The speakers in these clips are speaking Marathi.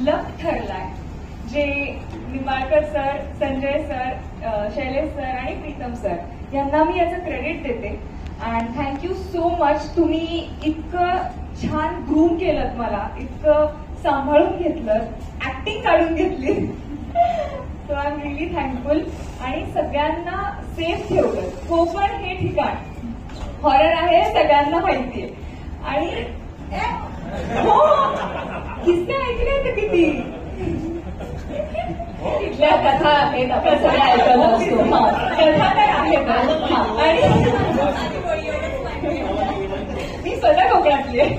लक ठरलाय, जे Nimbalkar sir, Sanjay sir, Shailesh sir आणि प्रीतम सर यांना मी याचं क्रेडिट देते. And thank you so much. तुम्ही इतकं छान ग्रूम केलं, मला इतकं सांभाळून घेतलं, ऍक्टिंग काढून घेतली. So I am really thankful. आणि सगळ्यांना सेफ ठेवलं. कोकण हे ठिकाण हॉरर आहे, सगळ्यांना माहितीये. आणि हो, किस्से ऐकले होते किती, इथल्या कथा आहेत, आपण सगळ्या ऐकत असतो. कथा तर आहेत. आणि मी स्वतः कोकणातली आहे.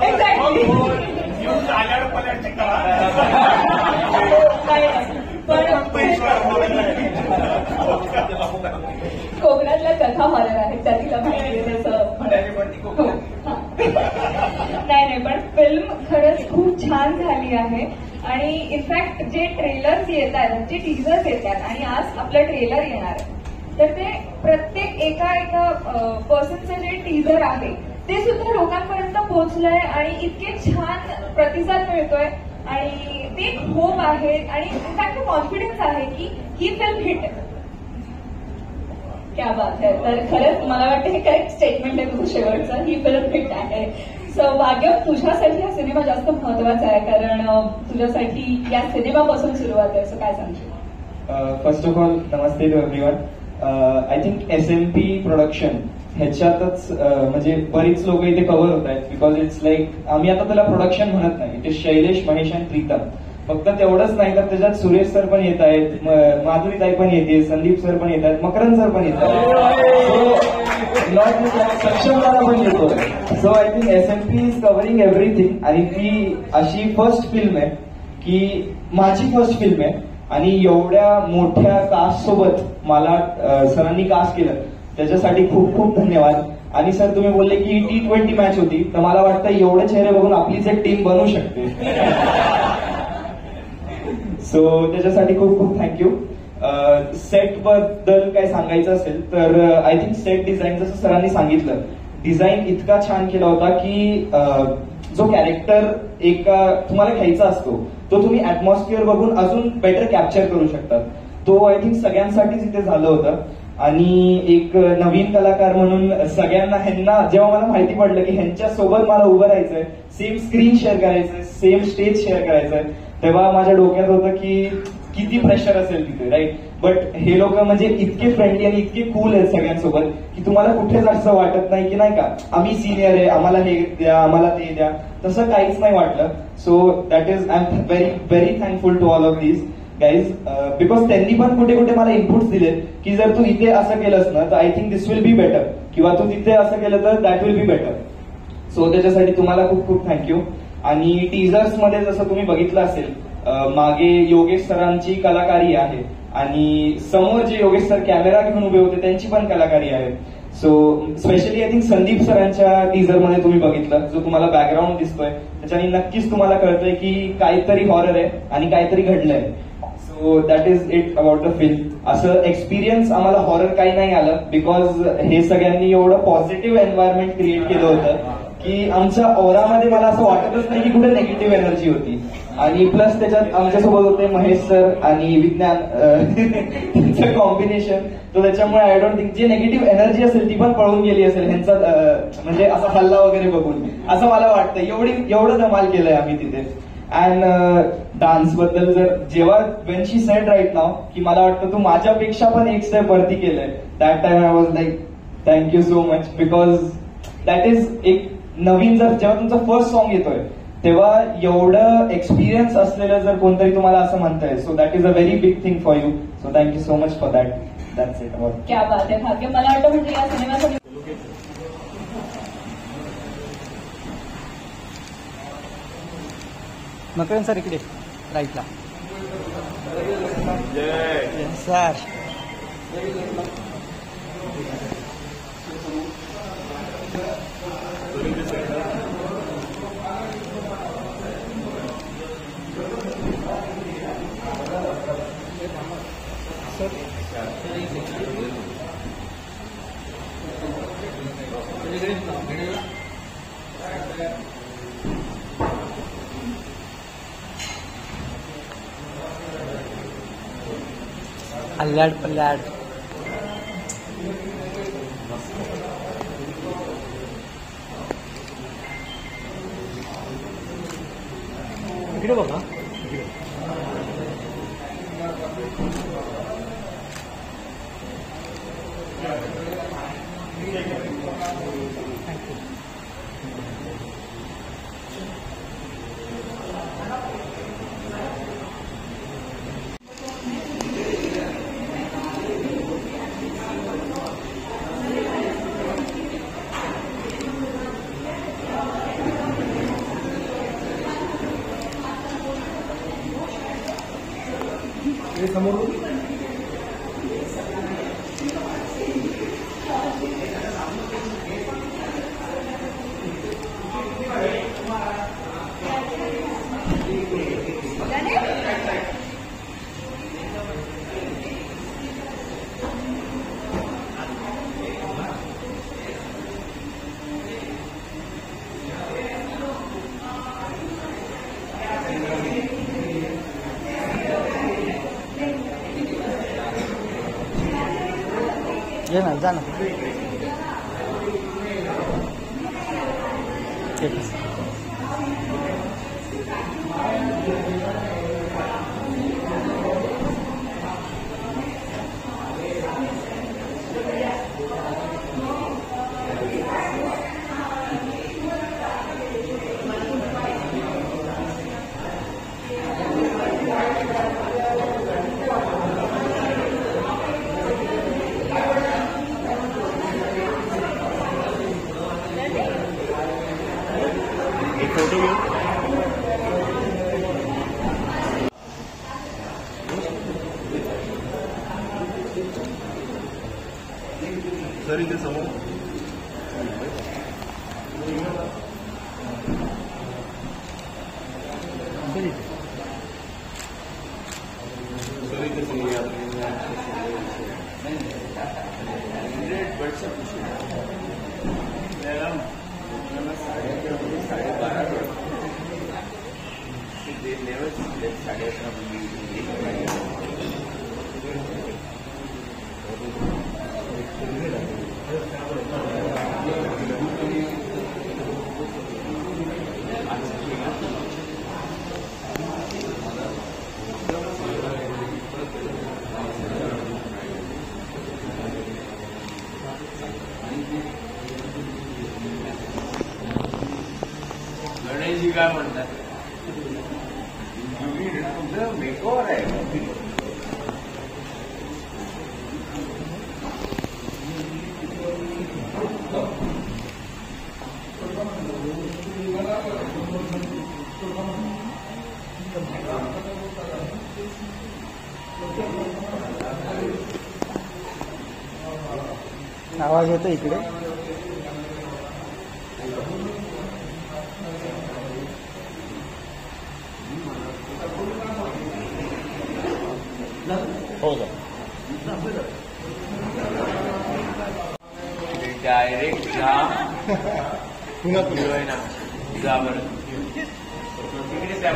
एक्झॅक्टली. कोकणातल्या कथा हॉरर आहेत, त्या तिला माहिती नाही, पण फिल्म खरंच खूप छान झाली आहे. आणि इनफॅक्ट जे ट्रेलर्स येत आहेत, जे टीझर्स येत आहेत, आणि आज आपलं ट्रेलर येणार आहे, तर ते प्रत्येक एका पर्सनचं जे टीझर आहे ते सुद्धा लोकांपर्यंत पोहोचलंय आणि इतके छान प्रतिसाद मिळतोय. आणि ते होप आहे आणि इनफॅक्ट कॉन्फिडन्स आहे की ही फिल्म हिट आहे. क्या बात आहे. तर खरंच मला वाटतं हे करेक्ट स्टेटमेंट आहे तुझं शेवटचं, ही फिल्म हिट आहे. सो भाग्य, तुझ्यासाठी हा सिनेमा जास्त महत्वाचा आहे, कारण तुझ्यासाठी या सिनेमापासून सुरुवात आहे. सो काय सांगशील? फर्स्ट ऑफ ऑल नमस्ते to everyone. I think SMP production ह्याच्यातच म्हणजे बरीच लोक इथे कव्हर होत आहेत, बिकॉज इट्स लाईक आम्ही आता त्याला प्रोडक्शन म्हणत नाही, ते शैलेश, महेश आणि प्रीतम. फक्त तेवढंच नाही तर त्याच्यात सुरेश सर पण येत आहेत, माधुरीताई पण येते, संदीप सर पण येत आहेत, मकरंद सर पण येत आहेत, सक्षम दादा पण येतो. So I think SMP is covering everything. आणि ती अशी फर्स्ट फिल्म आहे की माझी फर्स्ट फिल्म आहे, आणि एवढ्या मोठ्या कास्ट सोबत मला सरांनी कास्ट केलं त्याच्यासाठी खूप खूप धन्यवाद. आणि सर तुम्ही बोलले की T20 मॅच होती, तर मला वाटतं एवढे चेहरे बघून आपलीच एक टीम बनू शकते. सो त्याच्यासाठी खूप खूप थँक्यू. सेट बद्दल काय सांगायचं असेल तर आय थिंक सेट डिझाईन जसं सरांनी सांगितलं, डिझाईन इतका छान केला होता की जो कॅरेक्टर तुम्हाला घ्यायचा असतो तो तुम्ही ऍटमॉस्फिअर बघून अजून बेटर कॅप्चर करू शकतात. तो आय थिंक सगळ्यांसाठीच इथे झालं होतं. आणि एक नवीन कलाकार म्हणून सगळ्यांना ह्यांना जेव्हा मला माहिती पडलं की ह्यांच्या सोबत मला उभं राहायचंय, सेम स्क्रीन शेअर करायचंय, सेम स्टेज शेअर करायचंय, तेव्हा माझ्या डोक्यात होतं की किती प्रेशर असेल तिथे, राईट. बट हे लोक म्हणजे इतके फ्रेंडली आणि इतके कूल आहेत सगळ्यांसोबत की तुम्हाला कुठेच असं वाटत नाही की नाही का आम्ही सिनियर आहे, आम्हाला हे द्या, आम्हाला ते द्या, तसं काहीच नाही वाटलं. So that is I am very very thankful to all of this guys, because त्यांनी पण कुठे कुठे मला इनपुट्स दिले की जर तू इथे असं केलंस ना तर I think this will be better, किंवा तू तिथे असं केलं तर that will be better. So त्याच्यासाठी तुम्हाला खूप खूप थँक्यू. आणि टीझर्स मध्ये जसं तुम्ही बघितलं असेल, मागे योगेश सरांची कलाकारी आहे आणि समोर जे योगेश सर कॅमेरा घेऊन उभे होते त्यांची पण कलाकारी आहे. So specially I think Sandeep सरांच्या टीझर मध्ये तुम्ही बघितलं, जो तुम्हाला बॅकग्राऊंड दिसतोय त्याच्याने नक्कीच तुम्हाला कळतंय की काहीतरी हॉरर आहे आणि काहीतरी घडलंय. So that is it about the film. असं एक्सपिरियन्स आम्हाला हॉरर काही नाही आलं, बिकॉज हे सगळ्यांनी एवढं पॉझिटिव्ह एन्व्हायरमेंट क्रिएट केलं होतं की आमच्या ओरामध्ये मला असं वाटतच नाही की कुठे निगेटिव्ह एनर्जी होती. आणि प्लस त्याच्यात आमच्यासोबत होते महेश सर आणि विज्ञान, त्यांचं कॉम्बिनेशन. तो त्याच्यामुळे आय डोंट थिंक जे निगेटिव्ह एनर्जी असेल ती पण पळून गेली असेल ह्यांचा म्हणजे असा हल्ला वगैरे बघून, असं मला वाटतं. एवढं धमाल केलंय आम्ही तिथे. अँड डान्स बद्दल जर जेव्हा वेन शी सेड राईट नाव की मला वाटतं तू माझ्यापेक्षा पण एक स्टेप वरती केलंय, that time I was like thank you so much, because that is एक नवीन, जर जेव्हा तुमचा फर्स्ट सॉन्ग येतोय तेव्हा एवढं एक्सपिरियन्स असलेलं जर कोणतरी तुम्हाला असं म्हणतंय, so that is a very big thing for you. So thank you so much for that. That's it about. क्या बात आहे भाग्य. मला वाटतं म्हणजे या सिनेमाचं मकरंद सर इकडे राईटला. सर अल्ल्याड पल्ल्याड. इकडे बघा. ये ना जा ना. सर इथे समोर सर इथे समोर गणेशजी काय म्हणतात तुमचं मेकओव्हर आहे. आवाज येतो इकडे. हो का डायरेक्ट जा पुन्हा पुढे ना जा बरं तिकडे त्या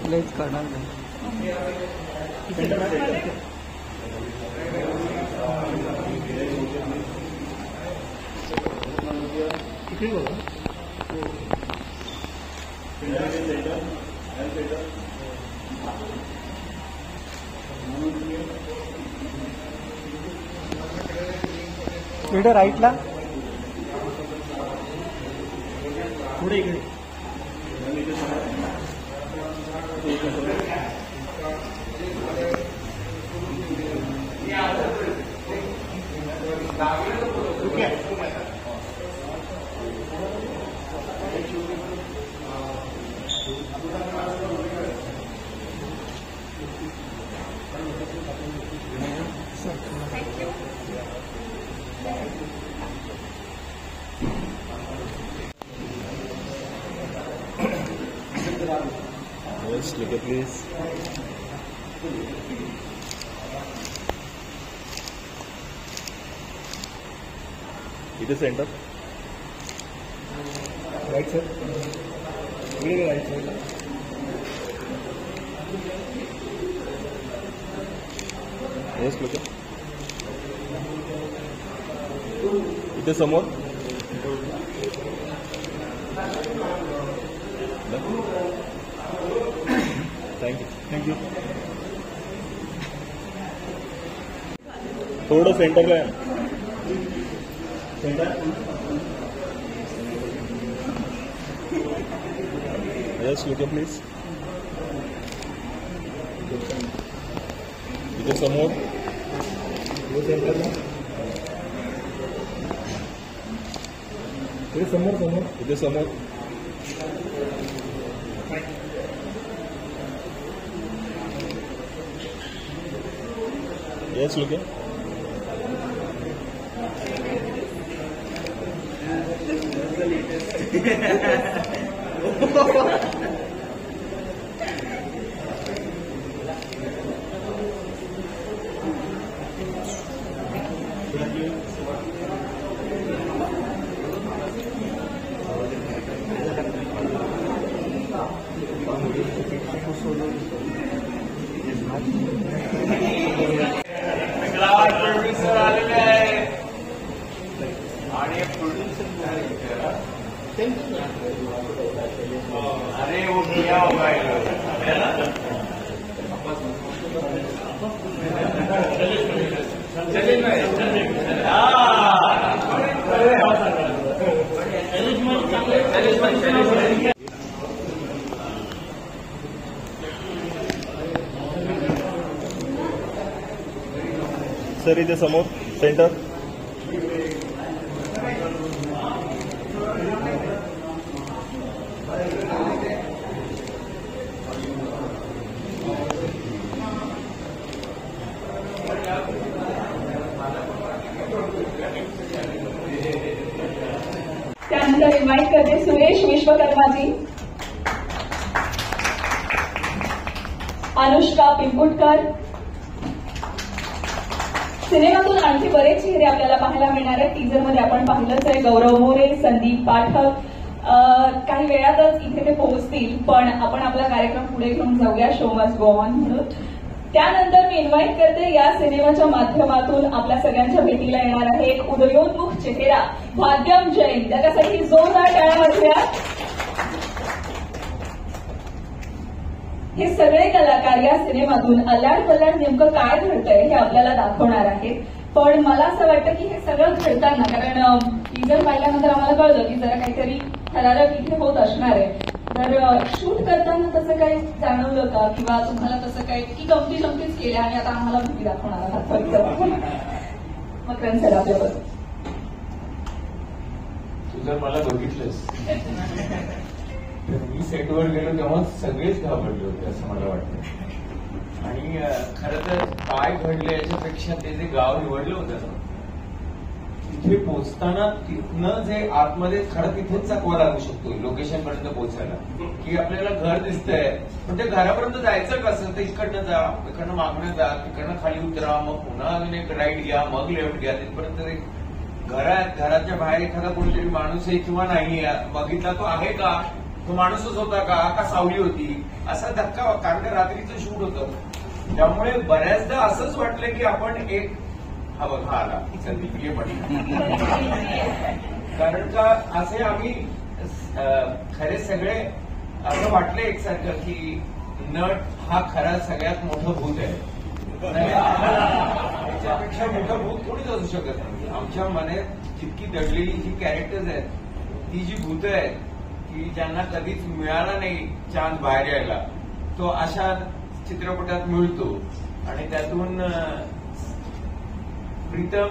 लईच करणार नाही. इकडे बघा इकडे राईटला पुढे इकडे Yes, look at please. इथे सेंटर राईट सर इकडे राईट साईडला येस लोक इथे समोर थँक्यू थोडं सेंटरला आहे सेंटर येस लुक प्लीज इथे समोर सेंटरला इथे समोर इथे समोर येस लुक प्रोड्युसर आलेले आहे आणि अरे वो किया होगा सर इथे समोर सेंटर त्यानंतर इन्व्हाइट करते सुरेश विश्वकर्माजी, अनुष्का पिंपुटकर. सिनेमातून आणखी बरेच चेहरे आपल्याला पाहायला मिळणार आहेत. टीजरमध्ये आपण पाहिलंच आहे. गौरव मोरे, संदीप पाठक काही वेळातच इथे ते पोहोचतील, पण आपण आपला कार्यक्रम पुढे घेऊन जाऊया. शो मस्ट गो ऑन म्हणून. त्यानंतर मी इन्व्हाइट करते या सिनेमाच्या माध्यमातून आपल्या सगळ्यांच्या भेटीला येणार आहे एक उदयोन्मुख चेहरा, भाग्यम जैन. त्याच्यासाठी जोरदार टाळ्या वाजूया. हे सगळे कलाकार या सिनेमातून अल्लाड पल्लाड नेमकं काय घडतंय हे आपल्याला दाखवणार आहेत. पण मला असं वाटतं की हे सगळं घडताना, कारण टीजर पाहिल्यानंतर आम्हाला कळलं की जरा काहीतरी थरारक इथे होत असणार आहे. तर शूट करताना तसं काही जाणवलं का, किंवा तुम्हाला तसं काही की गमती जमतीच केल्या आणि आता आम्हाला भीती दाखवणार आहात फक्त? मकरंद सर आपल्याबरोबर. तू जर मला बघितलंस तर मी सेटवर गेलो तेव्हा सगळेच घाबरले होते असं मला वाटतं. आणि खरं तर काय घडलं याच्यापेक्षा ते जे गाव निवडलं होतं ना, तिथे पोहोचताना तिथनं जे आतमध्ये खरं तिथेच चकवा लागू शकतो लोकेशन पर्यंत पोहोचायला, की आपल्याला घर दिसतंय पण ते घरापर्यंत जायचं कसं? तर इकडनं जा, इकडनं मागणं जा, तिकडनं खाली उतरा, मग पुन्हा अजून एक राईट घ्या, मग लेफ्ट घ्या, तिथपर्यंत ते घराच्या बाहेर एखादा कोणीतरी माणूस आहे किंवा नाही बघितला तो आहे का, तो माणूसच होता का सावली होती, असा धक्का. कारण का रात्रीचं शूट होतं, त्यामुळे बऱ्याचदा असंच वाटलं की आपण एक हा बघ हा आला ये पण. कारण का असे आम्ही खरे सगळे असं वाटलं एकसारखं की नट हा खरा सगळ्यात मोठं भूत आहे. त्याच्यापेक्षा मोठं भूत कोणीच असू शकत नाही. आमच्या मनात जितकी दडलेली जी कॅरेक्टर्स आहेत, ती जी भूत आहेत की ज्यांना कधीच मिळाला नाही चान्स बाहेर यायला, तो अशा चित्रपटात मिळतो. आणि त्यातून प्रीतम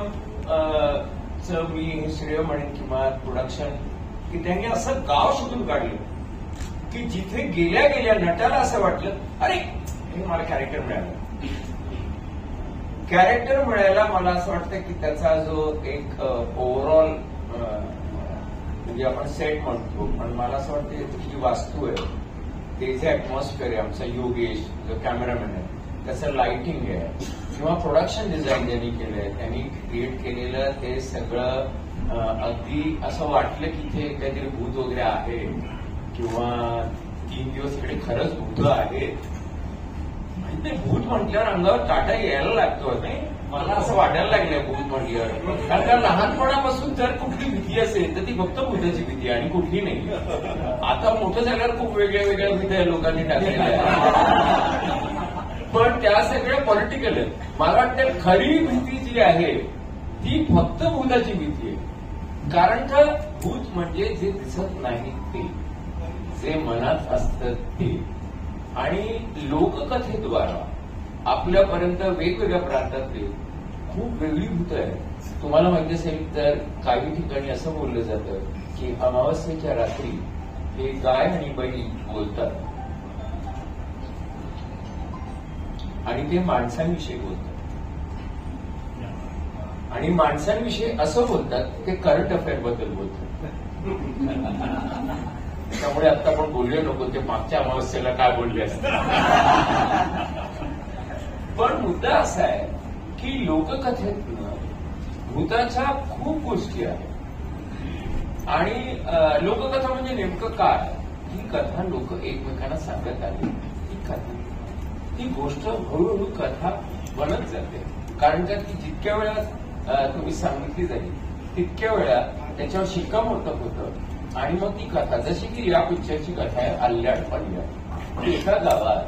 च मी हे श्रेय म्हणेन किंवा प्रोडक्शन, की त्यांनी असं गाव शोधून काढलं की जिथे गेल्या गेल्या नटाला असं वाटलं अरे हे मला कॅरेक्टर मिळालं. कॅरेक्टर मिळायला मला असं वाटतं की त्याचा जो एक ओव्हरऑल म्हणजे आपण सेट म्हणतो, पण मला असं वाटतं ही वास्तू आहे, ते जे ऍटमॉस्फिअर आहे, आमचा योगेश जो कॅमेरामॅन आहे त्याचं लाइटिंग आहे किंवा प्रोडक्शन डिझाईन ज्यांनी केलंय, त्यांनी क्रिएट केलेलं ते सगळं अगदी असं वाटलं की इथे काहीतरी भूत वगैरे आहे किंवा 3 दिवस इकडे खरंच भूत आहे. ते भूत म्हटल्यावर अंगावर काटा यायला लागतो नाही, मला असं वाटायला लागलंय भूत म्हटल्यावर. कारण का लहानपणापासून जर कुठली भीती असेल तर ती फक्त भूताची भीती आणि कुठली नाही. आता मोठं झाल्यावर खूप वेगळ्या वेगळ्या भीती लोकांनी टाकलेल्या आहेत, पण त्या सगळ्या पॉलिटिकल आहेत. मला वाटतं खरी भीती जी आहे ती फक्त भूताची भीती आहे. कारण का भूत म्हणजे जे दिसत नाही ते, जे मनात असतं ते, आणि लोककथेद्वारा आपल्यापर्यंत वेगवेगळ्या प्रांतातले खूप वेगळी भूत आहेत. तुम्हाला माहिती असेल तर काही ठिकाणी असं बोललं जातं की अमावस्येच्या रात्री हे गाय आणि बैल बोलतात आणि ते माणसांविषयी बोलतात, आणि माणसांविषयी असं बोलतात ते करंट अफेअर बद्दल बोलतात. त्यामुळे आता आपण बोलले नको ते मागच्या अमावस्येला काय बोलले असते. पण मुद्दा असा आहे की लोककथेतनं भूताच्या खूप गोष्टी आहेत, आणि लोककथा म्हणजे नेमकं काय, ही कथा लोक एकमेकांना सांगत आली, ही कथा, ती गोष्ट हळूहळू कथा बनत जाते. कारण का ती जितक्या वेळा तुम्ही सांगितली जाईल तितक्या वेळा त्याच्यावर शिक्कामोर्तब होतं, आणि मग ती कथा, जशी की या पिक्चरची कथा आहे अल्ल्याड पल्ल्याड. एका गावात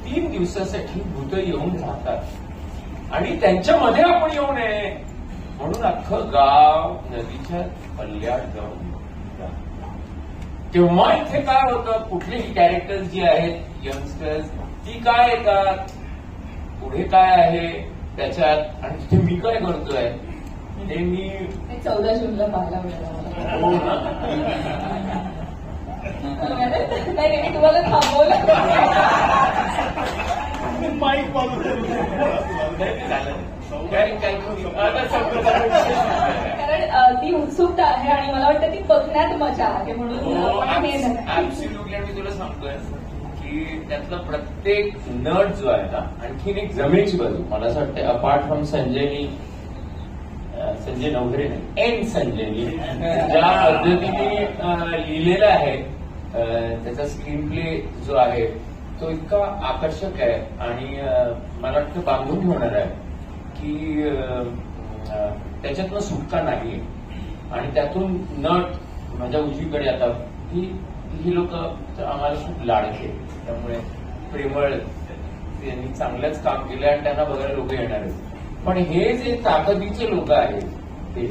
3 दिवसासाठी भूत येऊन राहतात आणि त्यांच्यामध्ये आपण येऊ नये म्हणून अख्खं गाव नदीच्या पल्ल्याड जाऊन. तेव्हा इथे काय होतं, कुठलेही कॅरेक्टर्स जी आहेत यंगस्टर्स ती काय येतात, पुढे काय आहे त्याच्यात, आणि तिथे मी काय करतोय ते मी 14 जूनला पाहायला मिळालं. हो ना. नाही, मी तुम्हाला थांबवलं. कारण ती उत्सुकता आहे आणि मला वाटतं ती बघण्यात मजा आहे, म्हणून ऍब्सोल्युटली. मी तुला सांगतोय की त्यातला प्रत्येक नट जो आहे ना, आणखीन एक जमेची बाजू मला असं वाटतं, अपार्ट फ्रॉम संजय नवघरे नाही, एन संजयनी ज्या पद्धतीने लिहिलेला आहे त्याचा स्क्रीन प्ले जो आहे तो इतका आकर्षक आहे, आणि मला वाटतं बांधून ठेवणार आहे की त्याच्यातनं सुटका नाही, आणि त्यातून नट माझ्या उजवीकडे आता ही लोक आम्हाला खूप लाडके, त्यामुळे प्रेमळ, त्यांनी चांगलंच काम केलं आणि त्यांना बघायला लोक येणार आहेत. पण हे जे ताकदीचे लोक आहेत ते,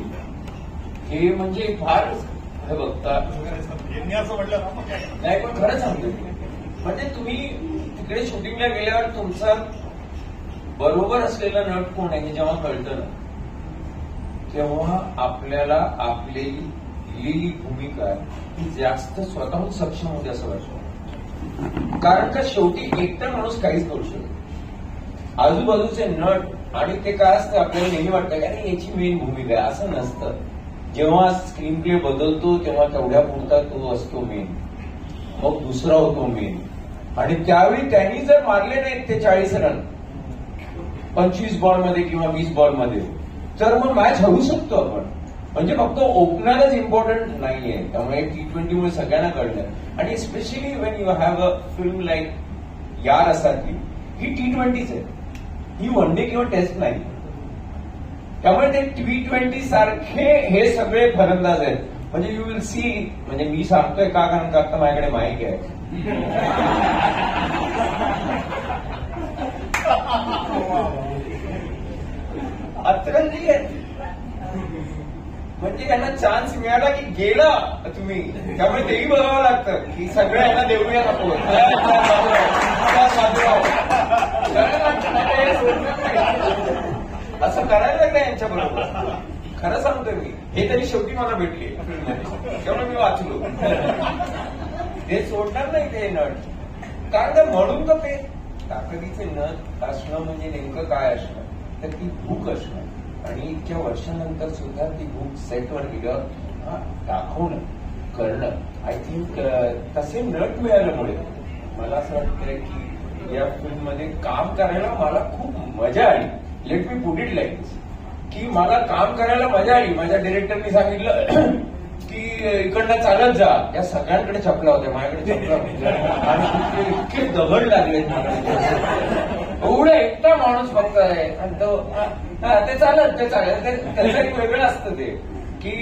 हे म्हणजे फार हे बघता नाही, पण खरं सांगतो म्हणजे तुम्ही तिकडे शूटिंगला गेल्यावर तुमचा बरोबर असलेला नट कोण आहे हे जेव्हा कळतं ना, तेव्हा आपल्याला आपली लिहिलेली भूमिका ही जास्त स्वतःहून सक्षम होते असं वाटतं. कारण का शेवटी एकटा माणूस काहीच करू शकतो, आजूबाजूचे नट, आणि ते काय असतं आपल्याला नेहमी वाटतं की अरे याची मेन भूमिका आहे, असं नसतं. जेव्हा स्क्रीन प्ले बदलतो तेव्हा तेवढ्या पुरता तो असतो मेन, मग दुसरा होतो मेन, आणि त्यावेळी त्यांनी जर मारले नाहीत ते 40 रन 25 बॉलमध्ये किंवा 20 बॉलमध्ये, तर मग मॅच हरवू शकतो आपण. म्हणजे फक्त ओपनरच इम्पॉर्टंट नाहीये. त्यामुळे T20 मुळे सगळ्यांना कळलं, आणि specially Wien you have a film like यार सारखी, ही T20च आहे, ही वन डे किंवा टेस्ट नाही. त्यामुळे ते T20 सारखे हे सगळे फलंदाज आहेत. म्हणजे यू विल सी, म्हणजे मी सांगतोय का, कारण का आता माझ्याकडे माईक आहे. अतरंजी आहेत, म्हणजे त्यांना चान्स मिळाला की गेला तुम्ही, त्यामुळे तेही बघावं लागतं की सगळं यांना देऊया नको, असं करायला लागलं यांच्या बरोबर. खरं सांगतोय मी, हे तरी शेवटी मला भेटले त्यामुळे मी वाचलो. ते सोडणार नाही ते नट, कारण का म्हणून तर ते ताकदीचे नट असणं म्हणजे नेमकं काय असणं, तर ती भूक असणं, आणि इतक्या वर्षानंतर सुद्धा ती भूक सेटवर गेल्यावर दाखवणं, करणं. आय थिंक तसे नट मिळाल्यामुळे मला असं वाटतंय की या फिल्ममध्ये काम करायला मला खूप मजा आली. Let me put it like this, की मला काम करायला मजा आली. माझ्या डिरेक्टरनी सांगितलं की इकडनं चालत जा. या सगळ्यांकडे चपला होत्या, माझ्याकडे चपला होत्या आणि तिथे इतके दगड लागलेत मला. एवढा एकटा माणूस फक्त आहे आणि तो ते चालत त्याचं एक वेगळं असतं ते की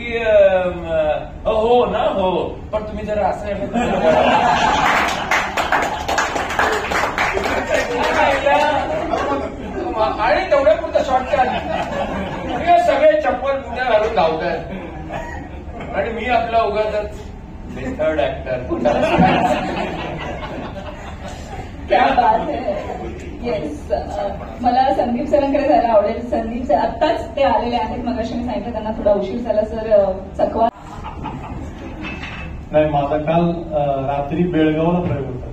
हो ना हो, पण तुम्ही जरा असं आणि तेवढ्या पुरतं शॉर्टकट सगळे चप्पल पुण्या घालून धावतात आणि मी आपला उगाच थर्ड ऍक्टर. क्या बात है. येस, मला संदीप सरांकडे जायला आवडेल. संदीप सर आत्ताच ते आलेले आहेत. मगाशी मी सांगितलं त्यांना थोडा उशीर झाला. सर चकवा नाही, माझा काल रात्री बेळगावला प्रयोग होता.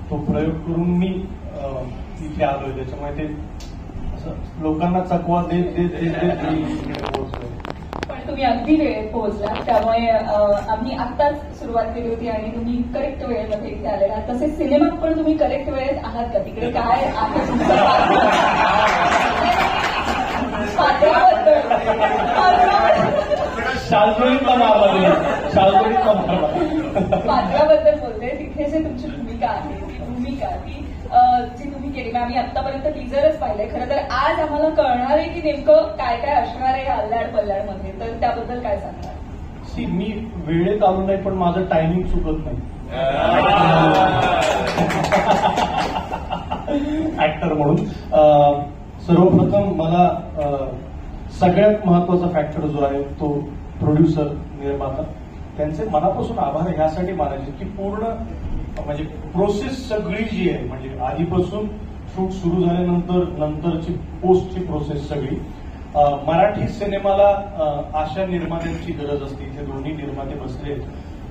तो प्रयोग करून मी इथे आलोय. त्याच्यामुळे ते असं लोकांना चकवा देत देत देत देत मी इकडे पोहोचलोय. पण तुम्ही अगदी वेळेत पोहोचला, त्यामुळे आम्ही आत्ताच सुरुवात केली होती आणि तुम्ही करेक्ट वेळेमध्ये इथे आलेला. तसेच सिनेमात पण तुम्ही करेक्ट वेळेत आहात का? तिकडे काय आहे तुमचं शालजोडीतला मारला, शालजोडीतला मारला. पात्राबद्दल बोलते. तिथे जे तुमची भूमिका आहे, ती भूमिका ती जी तुम्ही केली, आम्ही आतापर्यंत टीजरच पाहिलंय. खरं तर आज आम्हाला कळणार आहे की नेमकं काय काय असणार आहे अल्लाड पल्लाडमध्ये. तर त्याबद्दल काय सांगणार? सी, मी वेळेत आलो नाही पण माझं टायमिंग चुकत नाही ऍक्टर म्हणून. सर्वप्रथम मला सगळ्यात महत्वाचा फॅक्टर जो आहे तो प्रोड्युसर, निर्माता, त्यांचे मनापासून आभार ह्यासाठी मानायचे की पूर्ण म्हणजे प्रोसेस सगळी जी आहे, म्हणजे आधीपासून शूट सुरू झाल्यानंतर नंतरची पोस्टची प्रोसेस सगळी. मराठी सिनेमाला अशा निर्मात्यांची गरज असते. इथे दोन्ही निर्माते बसले.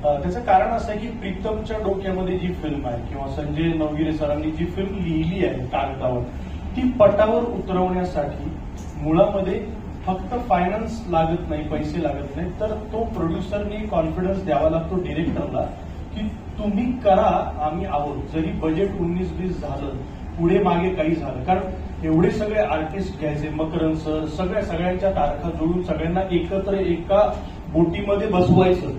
त्याचं कारण असं आहे की प्रीतमच्या डोक्यामध्ये जी फिल्म आहे किंवा संजय नवगिरे सरांनी जी फिल्म लिहिली आहे कागदावर, ती पटावर उतरवण्यासाठी मुळामध्ये फक्त फायनान्स लागत नाही, पैसे लागत नाही, तर तो प्रोड्युसरनी कॉन्फिडन्स द्यावा लागतो डिरेक्टरला की तुम्ही करा, आम्ही आहोत. जरी बजेट 19-20 झालं, पुढे मागे काही झालं, कारण एवढे सगळे आर्टिस्ट घ्यायचे, मकरन सर, सगळ्यांच्या तारखा जोडून सगळ्यांना एकत्र एका बोटीमध्ये बसवायचं,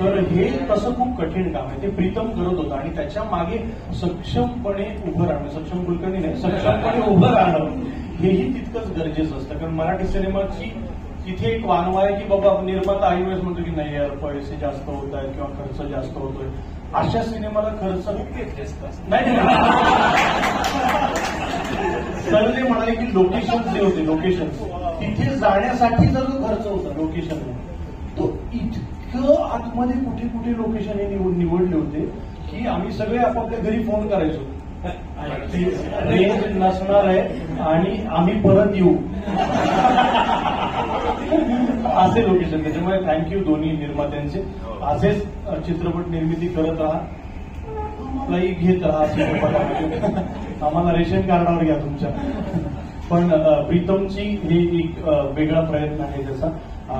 तर हे तसं खूप कठीण काम आहे. ते प्रीतम करत होतं आणि त्याच्या मागे सक्षमपणे उभं राहणं, सक्षम कुलकर्णी नाही, सक्षमपणे उभं राहणं हेही तितकंच गरजेचं असतं. कारण मराठी सिनेमाची तिथे एक वानवा आहे की बाबा निर्माता आई वेळेस म्हणतो की नाही यार पैसे जास्त होत आहेत किंवा खर्च जास्त होतोय. अशा सिनेमाला खर्च नाही. सर जे म्हणाले की लोकेशन जे होते, लोकेशन तिथे जाण्यासाठी जर जो खर्च होता लोकेशनला, तो इतकं आतमध्ये कुठे कुठे लोकेशन हे निवडले होते की आम्ही सगळे आपापल्या घरी फोन करायचो, रेंज नसणार आहे आणि आम्ही परत येऊ असे लोकेशन. त्याच्यामुळे थँक्यू दोन्ही निर्मात्यांचे. असेच चित्रपट निर्मिती करत राहा, आपलाही घेत राहा चित्रपटामध्ये. आम्हाला रेशन कार्डावर घ्या तुमच्या. पण प्रीतमची हे एक वेगळा प्रयत्न आहे त्याचा.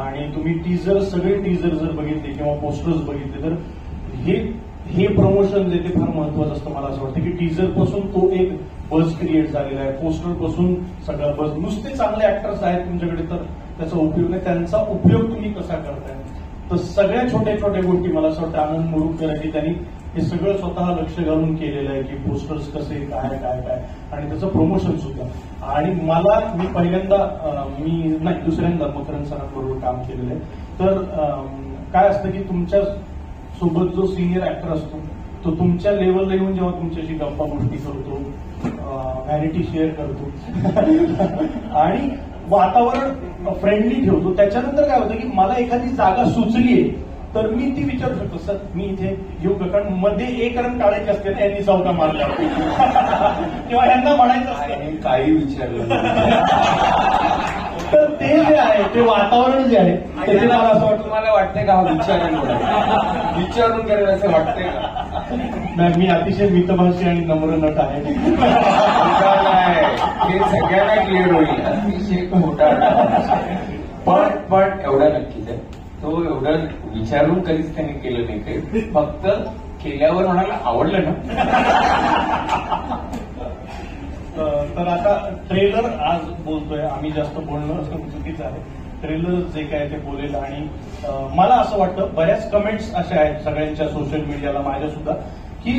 आणि तुम्ही टीजर, सगळे टीजर जर बघितले किंवा पोस्टर्स बघितले तर हे प्रमोशन जे ते फार महत्वाचं असतं. मला असं वाटतं की टीजर पासून तो एक बज क्रिएट झालेला आहे, पोस्टर पासून सगळा बज. नुसते चांगले ऍक्टर्स आहेत तुमच्याकडे तर त्याचा उपयोग नाही, त्यांचा उपयोग तुम्ही कसा करताय. तर सगळ्या छोट्या छोट्या गोष्टी मला असं वाटतं आनंद मुरुडकरांनी त्यांनी हे सगळं स्वतः लक्ष घालून केलेलं आहे की पोस्टर्स कसे, काय काय काय आणि त्याचं प्रमोशन सुद्धा. आणि मी पहिल्यांदा नाही दुसऱ्यांदा मकरन सरांबरोबर काम केलेलं आहे. तर काय असतं की तुमच्या सोबत जो सिनियर ऍक्टर असतो तो तुमच्या लेवलला येऊन जेव्हा तुमच्याशी गप्पा गोष्टी करतो, व्हॅनिटी शेअर करतो आणि वातावरण फ्रेंडली ठेवतो, त्याच्यानंतर काय होतं की मला एखादी जागा सुचलीये तर मी ती विचारू शकतो, सर मी इथे येऊ का, कारण मध्ये एक रन काढायचे असते ना, यांनी चौका मारला किंवा यांना म्हणायचं असतं काही विचारलं तर ते जे आहे ते वातावरण जे आहे ते मला असं वाटतं. तुम्हाला वाटतंय का विचारून करेल असं वाटतंय का? नाही, मी अतिशय मितभाषी आणि नम्र नट आहे. हे सगळ्यांना क्लिअर होईल. अतिशय खोटा पण एवढा नक्कीच आहे, तो एवढं विचारून कधीच त्यांनी केलं नाही. काही फक्त केल्यावर म्हणाला आवडलं ना. तर आता ट्रेलर आज बोलतोय आम्ही, जास्त बोलणं असं चुकीचं आहे. ट्रेलर जे काय ते बोलेल. आणि मला असं वाटतं बऱ्याच कमेंट्स अशा आहेत सगळ्यांच्या सोशल मीडियाला, माझ्या सुद्धा, की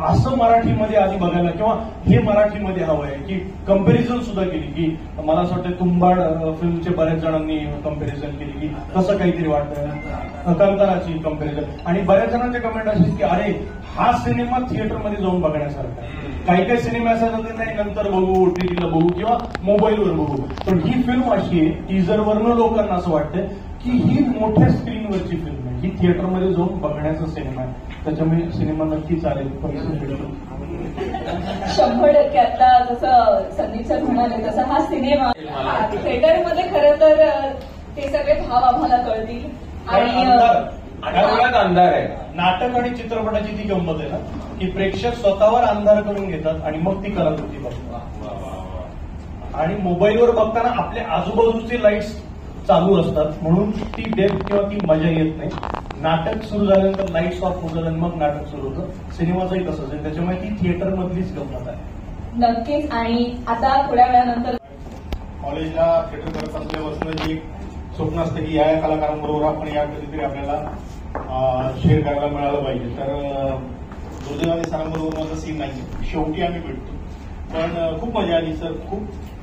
असं मराठीमध्ये आधी बघायला किंवा हे मराठीमध्ये हवं आहे, की कंपॅरिझन सुद्धा केली, की मला असं वाटतं तुंबाड फिल्मचे बऱ्याच जणांनी कंपॅरिझन केली की कसं काहीतरी वाटतं, कांताराची कंपॅरिझन. आणि बऱ्याच जणांचे कमेंट असे की अरे हा सिनेमा थिएटरमध्ये जाऊन बघण्यासारखा आहे. काही काही सिनेमा असा नाही नंतर बघू, OTT ला बघू किंवा मोबाईलवर बघू, पण ही फिल्म अशी आहे टीजरवरनं लोकांना असं वाटतं की ही मोठ्या स्क्रीनवरची फिल्म आहे, ही थिएटरमध्ये जाऊन बघण्याचा सिनेमा आहे. त्याच्यामुळे सिनेमा नक्की चालेल, पैसे मिळतो. 100% आता जसं संदीप सर म्हणाले तसं हा सिनेमा थिएटरमध्ये खरं तर ते सगळे भाव आम्हाला कळतील. आणि आठवड्यात अंधार आहे. नाटक आणि चित्रपटाची ती गंमत आहे ना, की प्रेक्षक स्वतःवर अंधार करून घेतात आणि मग ती कलाकृती बघतात. आणि मोबाईलवर बघताना आपल्या आजूबाजूचे लाईट्स चालू असतात, म्हणून ती डेप्थ किंवा ती मजा येत नाही. नाटक सुरू झाल्यानंतर लाईट्स ऑफ होतात आणि मग नाटक सुरू होतं. सिनेमाचंही तसंच आहे, त्याच्यामुळे ती थिएटर मधलीच गंमत आहे. नक्कीच. आणि आता थोड्या वेळानंतर कॉलेजला थिएटर करत असल्यापासून जी एक स्वप्न असतं की या कलाकारांबरोबर आपण या कधीतरी आपल्याला शेअर करायला मिळालं पाहिजे. तर दुर्दैवाने सरांबरोबर माझा सीन नाही, शेवटी आम्ही भेटतो. पण खूप मजा आली सर,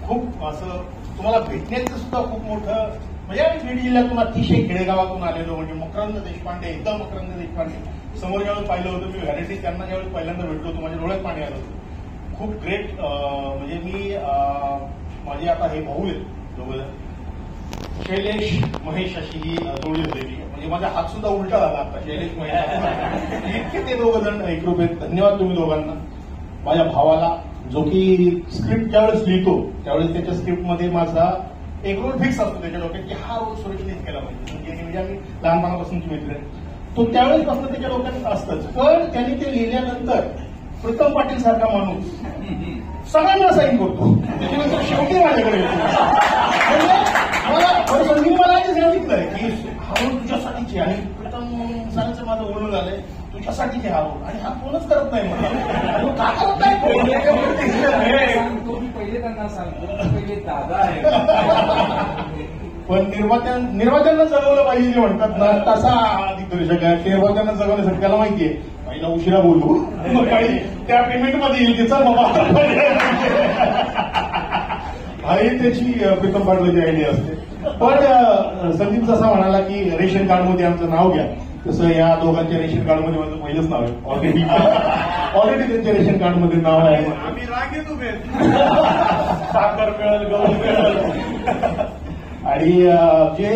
खूप असं तुम्हाला भेटण्याचं सुद्धा खूप मोठं, म्हणजे आम्ही बीड जिल्ह्यातून अतिशय खेडेगावातून आलेलो. म्हणजे मकरंद देशपांडे, एकदम मकरंद देशपांडे समोर ज्यावेळेस पाहिलं होतं मी व्हॅरायटी, त्यांना ज्यावेळेस पहिल्यांदा भेटलो होतो माझ्या डोळ्यात पाणी आलं होतं. खूप ग्रेट. म्हणजे मी माझे आता हे भाऊ आहेत दोघं, शैलेश महेश अशी ही जोडी होती. म्हणजे माझा हात सुद्धा उलटा झाला आता, शैलेश महेश इतके ते दोघं जण एकरूप आहेत. धन्यवाद तुम्ही दोघांना. माझ्या भावाला, जो की स्क्रिप्ट ज्यावेळेस लिहितो त्यावेळेस त्याच्या स्क्रिप्टमध्ये माझा एक रोल फिक्स असतो त्याच्या डोक्यात की हा रोल सुरेशनेच केला पाहिजे. म्हणजे आम्ही लहानपणापासूनची मित्र आहे, तो त्यावेळेसपासून त्याच्या डोक्यात असतंच. पण त्यांनी ते लिहिल्यानंतर प्रीतम पाटील सारखा माणूस सगळ्यांना साईन करतो, त्याच्यानंतर शेवटी माझ्याकडे येतो. म्हणजे मला आधी सांगितलंय की हा रोल तुझ्यासाठीची, आणि प्रीतम साहेबांचं माझं बोलणं झालंय तुझ्यासाठीची हा रोल, आणि हा कोणच करत नाही मला. का करत नाही पहिले त्यांना सांगतो, पहिले दादा आहे. पण निर्मात्यांना जगवलं पाहिजे जे म्हणतात ना, तसा दिग्दर्शक आहे. निर्मात्यांना जगवण्यासाठी त्याला माहितीये पहिला उशिरा बोलू, मग काही त्या पेमेंटमध्ये येईल तिचा बाबा. आणि त्याची प्रीतम पाटलाची आयडिया असते. पण संदीप जसा म्हणाला की रेशन कार्डमध्ये आमचं नाव घ्या, तसं या दोघांच्या रेशन कार्डमध्ये माझं पहिलंच नाव आहे. ऑलरेडी त्यांच्या रेशन कार्डमध्ये नाव आहे. आम्ही रागेत उभे, साखर मिळेल, गहू मिळेल. आणि जे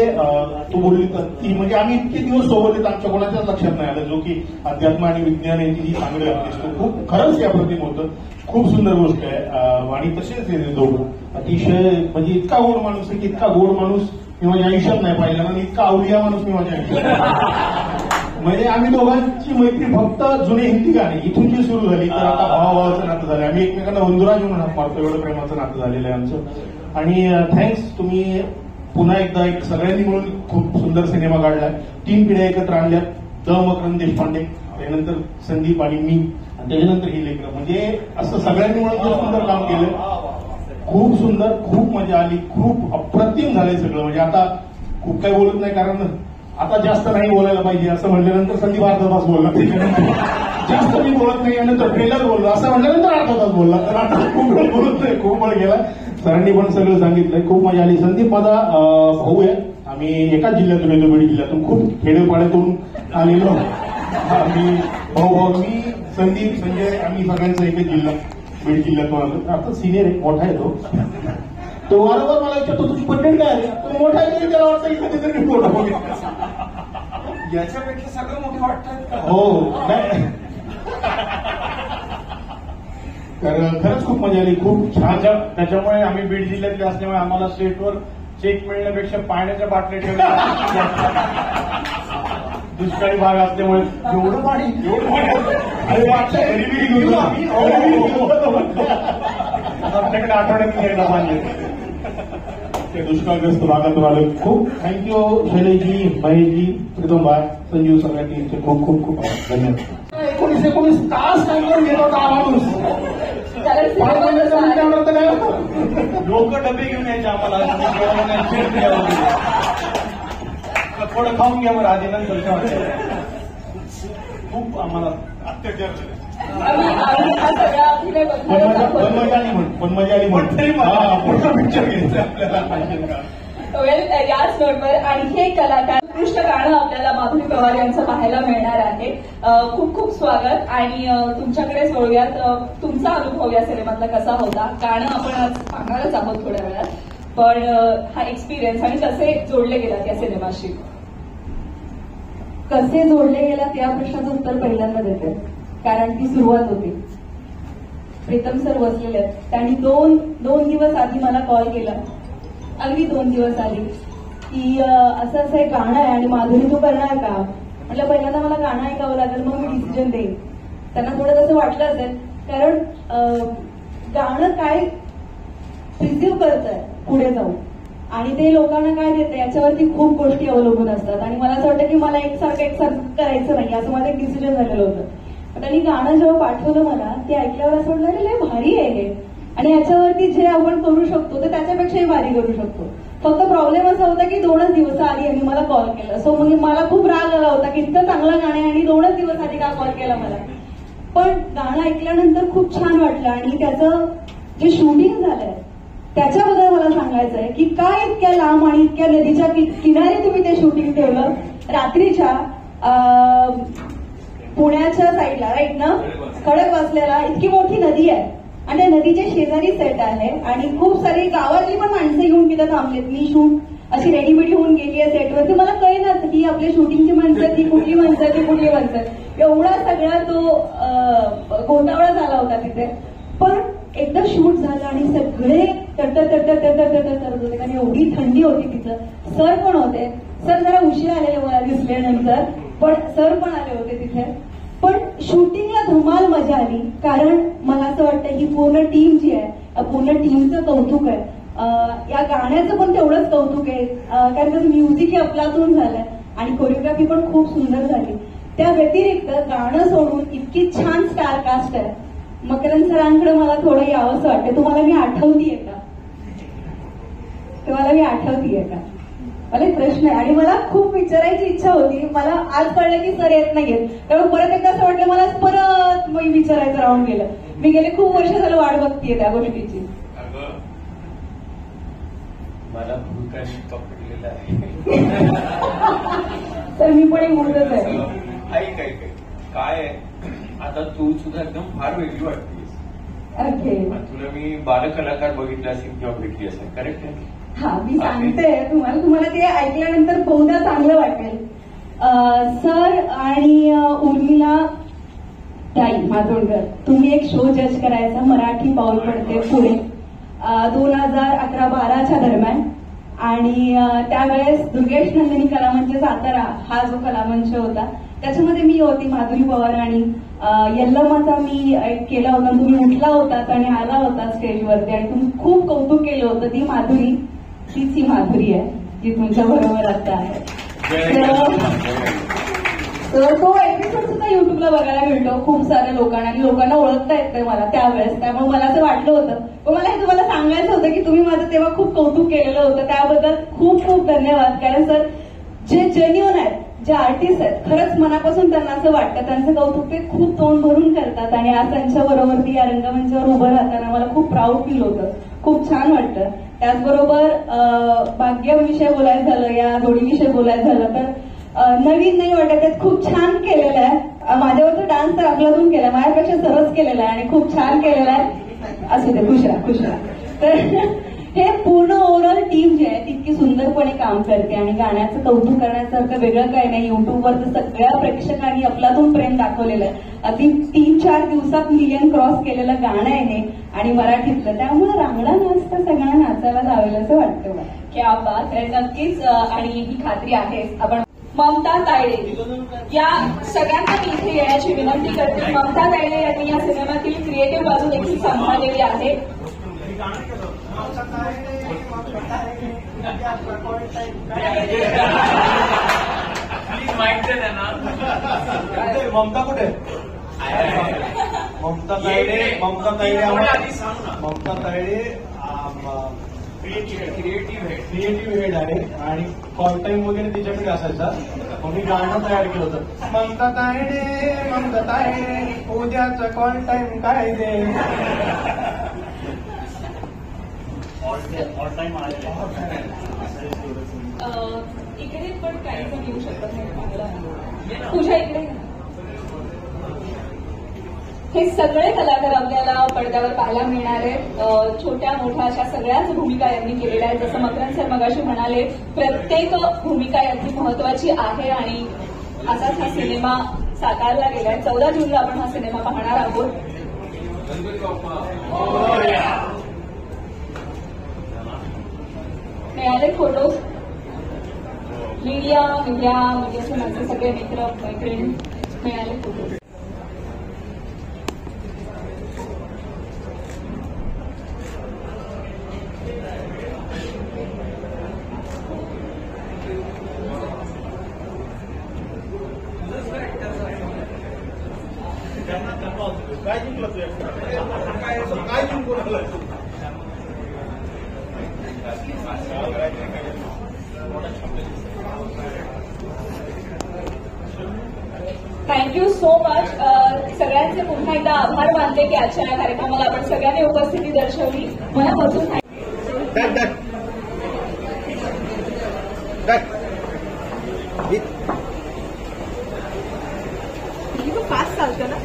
तू बोलली ती, म्हणजे आम्ही इतके दिवस सोबत येत आमच्या कोणाच्याच लक्षात नाही आलं, जो की अध्यात्म आणि विज्ञान यांची जी चांगली असते खूप खरंच या प्रतिम होतं. खूप सुंदर गोष्ट आहे. आणि तसेच हे दोघं अतिशय, म्हणजे इतका गोड माणूस आहे की इतका गोड माणूस मी माझ्या आयुष्यात नाही पाहिला, आणि इतका आवडीया माणूस मी माझ्या आयुष्यात. म्हणजे आम्ही दोघांची मैत्री फक्त जुने हिंदी गाणे इथून जी सुरू झाली, तर आता भावाभावाचं नातं झालं. आम्ही एकमेकांना वंदुराज म्हणून हात मारतो, एवढं प्रेमाचं नातं झालेलं आहे आमचं. आणि थँक्स, तुम्ही पुन्हा एकदा एक सगळ्यांनी मिळून खूप सुंदर सिनेमा काढलाय. 3 पिढ्या एकत्र आणल्या, मकरंद देशपांडे, त्यानंतर संदीप आणि मी, आणि त्याच्यानंतर ही लेकरं. म्हणजे असं सगळ्यांनी मिळून सुंदर काम केलं. खूप सुंदर, खूप मजा आली, खूप अप्रतिम झालंय सगळं. म्हणजे आता खूप काही बोलत नाही, कारण आता जास्त नाही बोलायला पाहिजे असं म्हटल्यानंतर संदीप अर्धा तास बोलला, त्याच्यानंतर जास्त मी बोलत नाही, यानंतर ट्रेलर बोललो असं म्हटल्यानंतर अर्धा तास बोलला. तर आता खूप वेळ बोलत नाही, खूप वेळ गेला. सरांनी पण सगळं सांगितलंय, खूप मजा आली. संदीप माझा भाऊ आहे, आम्ही एकाच जिल्ह्यातून येतो, बीड जिल्ह्यातून, खूप खेडेपाड्यातून आलेलो आम्ही भाऊ. मी संदीप, संजय, आम्ही सगळ्यांचा एकच जिल्हा, बीड जिल्ह्यातून आलो. आता सिनियर आहे, मोठा आहे तो वारंवार मला विचारतो तुझी कंटेंट काय आहे, तो मोठा आहे, त्याला वाटतं की कधीतरी मोठा. याच्यापेक्षा सगळं मोठे वाटतात. हो, तर खरंच खूप मजा आली, खूप छान. त्याच्यामुळे आम्ही बीड जिल्ह्यातले असल्यामुळे आम्हाला स्टेटवर चेक मिळण्यापेक्षा पाण्याच्या बाटल्या ठेवल्या. दुष्काळी भाग असल्यामुळे एवढं पाणी, अरे मागच्या घरी घेऊन आपल्याकडे आठवड्यात यायला पाहिजे. ते दुष्काळग्रस्त भागातून आलो. खूप थँक्यू शैलेशजी, महेशजी, प्रीतम भाई, संजीव, सगळ्या टीमचे खूप खूप खूप धन्यवाद. 19 तास काम करून घेत होता हा माणूस. कारण सिनेमा तसा आहे. त्यावर तर काय होतं? लोक डबे घेऊन यायचे आम्हाला थोडं खाऊन घ्या बरं आधी नंतर खूप आम्हाला अत्याचार झाले. आम्ही हा सगळा अभिनय पण मजा आली पण मजा आली पुढचा पिक्चर घ्यायचा आपल्याला. वेल, याच नोटवर आणखी एक कलाकार उत्कृष्ट गाणं आपल्याला माधुरी पवार यांचं पाहायला मिळणार आहे. खूप खूप स्वागत. आणि तुमच्याकडेच वळूयात, तुमचा अनुभव या सिनेमातला कसा होता? गाणं आपण आज पाहणारच आहोत थोड्या वेळात, पण हा एक्सपिरियन्स आणि कसे जोडले गेलात या सिनेमाशी? कसे जोडले गेलात या प्रश्नाचं उत्तर पहिल्यांदा देते, कारण ती सुरुवात होती. प्रीतम सर बसलेले आहेत, त्यांनी दोन दिवस आधी मला कॉल केला, अगदी 2 दिवस आधी, की असं असं एक गाणं आहे आणि माधुरी तू करणार का? म्हटलं पहिल्यांदा मला गाणं ऐकावं लागेल, मग मी डिसिजन देईन. त्यांना थोडं तसं वाटलं असेल, कारण गाणं काय रिसिव्ह करतंय पुढे जाऊन आणि ते लोकांना काय देतं याच्यावरती खूप गोष्टी अवलंबून असतात. आणि मला असं वाटतं की मला एकसारखं करायचं नाही, असं माझं एक डिसिजन झालेलं होतं. त्यांनी गाणं जेव्हा पाठवलं मला, ते ऐकल्यावर असं वाटलं अरे लय भारी आहे हे, आणि याच्यावरती जे आपण करू शकतो ते त्याच्यापेक्षाही भारी करू शकतो. फक्त प्रॉब्लेम असा होता की 2च दिवस आधी यांनी मला कॉल केला. सो मग मला खूप राग आला होता की इतकं चांगलं गाणं आहे आणि 2च दिवस आधी का कॉल केला मला. पण गाणं ऐकल्यानंतर खूप छान वाटलं. आणि त्याचं जे शूटिंग झालंय त्याच्याबद्दल मला सांगायचं आहे की काय इतक्या लांब आणि इतक्या नदीच्या किनारी तुम्ही ते शूटिंग ठेवलं, रात्रीच्या पुण्याच्या साईडला, राईट ना, खडकवासल्याला. इतकी मोठी नदी आहे आणि त्या नदीच्या शेजारी सेट आहे आणि खूप सारी गावातली पण माणसं येऊन तिथं थांबलेत. मी शूट अशी रेडीमेडी होऊन गेली आहे सेटवरती, मला कळेनाच की आपल्या शूटिंगची माणसं ती कुठली माणसं ती कुठली माणसं. एवढा सगळा तो गोंधळा झाला होता तिथे. पण एकदा शूट झालं आणि सगळे करत होते कारण एवढी थंडी होती तिथं. सर पण होते, सर जरा उशीर आलेले मला दिसल्यानंतर, पण सर पण आले होते तिथे. पण शूटिंगला धमाल मजा आली, कारण मला असं वाटतं ही पूर्ण टीम जी आहे, पूर्ण टीमचं कौतुक आहे. या गाण्याचं पण तेवढंच कौतुक आहे, कारण त्याचं म्युझिक अफलातून झालंय आणि कोरिओग्राफी पण खूप सुंदर झाली. त्या व्यतिरिक्त गाणं सोडून इतकी छान स्टार कास्ट आहे. मकरंद सरांकडे मला थोडं यावंसं वाटतं. तुम्हाला मी आठवतीये का? मला एक प्रश्न आहे आणि मला खूप विचारायची इच्छा होती. मला आज कळलं की सर येत नाहीयेत, कारण परत एकदा असं वाटलं मला परत मी विचारायचं राहून गेलं. मी गेले खूप वर्ष झालं वाट बघतीये त्या गोष्टीची. मला भूताने पकडलेलं आहे. तर मी पण एक मुलगच आहे. ऐक काय आहे, आता तू सुद्धा एकदम फार वेगळी वाटतेस. ओके, तुला मी बालकलाकार बघितलं असेल किंवा भेटली असेल, करेक्ट आहे? हा, मी सांगते तुम्हाला ते ऐकल्यानंतर बहुधा चांगलं वाटेल. सर आणि उर्मिला ताई मातोंडकर, तुम्ही एक शो जज करायचा, मराठी पाऊल पडते पुढे, 2011-12च्या दरम्यान. आणि त्यावेळेस दुर्गेश नंदिनी कलामंच सातारा हा जो कलामंच होता त्याच्यामध्ये मी होती, माधुरी पवार आणि यल्लमाचा मी केला होता. तुम्ही उठला होतात आणि आला होता स्टेजवरती आणि तुम्ही खूप कौतुक केलं होतं. ती माधुरी, तीच ही माधुरी आहे जी तुमच्या बरोबर आता आहे. तर तो एपिसोड सुद्धा युट्यूबला बघायला मिळतो खूप साऱ्या लोकांना आणि लोकांना ओळखता येतंय मला त्यावेळेस. त्यामुळे मला असं वाटलं होतं, पण मला हे तुम्हाला सांगायचं होतं की तुम्ही माझं तेव्हा खूप कौतुक केलेलं होतं. त्याबद्दल खूप खूप धन्यवाद. कारण सर जे जेन्युअन आहेत, जे आर्टिस्ट आहेत, खरंच मनापासून त्यांना असं वाटतं, त्यांचं कौतुक ते खूप तोंड भरून करतात. आणि आज त्यांच्या बरोबर या रंगमंचावर उभं राहताना मला खूप प्राऊड फील होतं, खूप छान वाटतं. त्याचबरोबर भाग्यविषयी बोलायचं झालं, या जोडीविषयी बोलायचं झालं तर नवीन नाही वाटत आहेत, खूप छान केलेलं आहे. माझ्यावरचा डान्स तर अफलातून केलाय, माझ्यापेक्षा सरस केलेला आहे आणि खूप छान केलेला आहे. असू दे, खुश राहा. तर हे पूर्ण ओव्हरऑल टीम जी आहे तितकी सुंदरपणे काम करते आणि गाण्याचं कौतुक करण्यासारखं वेगळं काही नाही. युट्यूबवर तर सगळ्या प्रेक्षकांनी अफलातून प्रेम दाखवलेलं आहे. अगदी 3-4 दिवसात मिलियन क्रॉस केलेलं गाणं आहे हे आणि मराठीतलं. त्यामुळे रांगडा नाचता सगळ्यांना नाचायला जावेल असं वाटतं मला. क्या बात आहे. नक्कीच. आणि ही खात्री आहे. आपण ममता तायडे या सगळ्यांना मी इथे येण्याची विनंती करते. ममता तायडे यांनी या सिनेमातील क्रिएटिव्ह बाजू देखील सांभाळलेली आहे. माहिती आहे ना ममता कुठे? ममता तायडे आधी सांग ना. ममता तायडे क्रिएटिव्ह हेड आहे आणि कॉल टाइम वगैरे तिच्याकडे असायचा. मग मी गाणं तयार केलं होतं. ममता तायडे उद्याचा कॉल टाइम काय दे. इकडे पण काही जण येऊ शकतात नाही चांगलं. तुझ्या इकडे हे सगळे कलाकार आपल्याला पडद्यावर पाहायला मिळणार आहेत. छोट्या मोठ्या अशा सगळ्याच भूमिका यांनी केलेल्या आहेत. जसं मकरंद सर मगाशी म्हणाले, प्रत्येक भूमिका यांची महत्वाची आहे आणि असाच हा सिनेमा साकारला गेलाय. 14 जूनला आपण हा सिनेमा पाहणार आहोत. मिळाले फोटोज. मीडियाचे माझे सगळे मित्र मैत्रिणी मिळाले फोटोज. काय जिंकलं काय जिंकून आलं. Thank you so much. सगळ्यांचे पुन्हा एकदा आभार मानते की आजच्या या कार्यक्रमाला आपण सगळ्यांनी उपस्थिती दर्शवली. मनापासून फास्ट चालतं ना.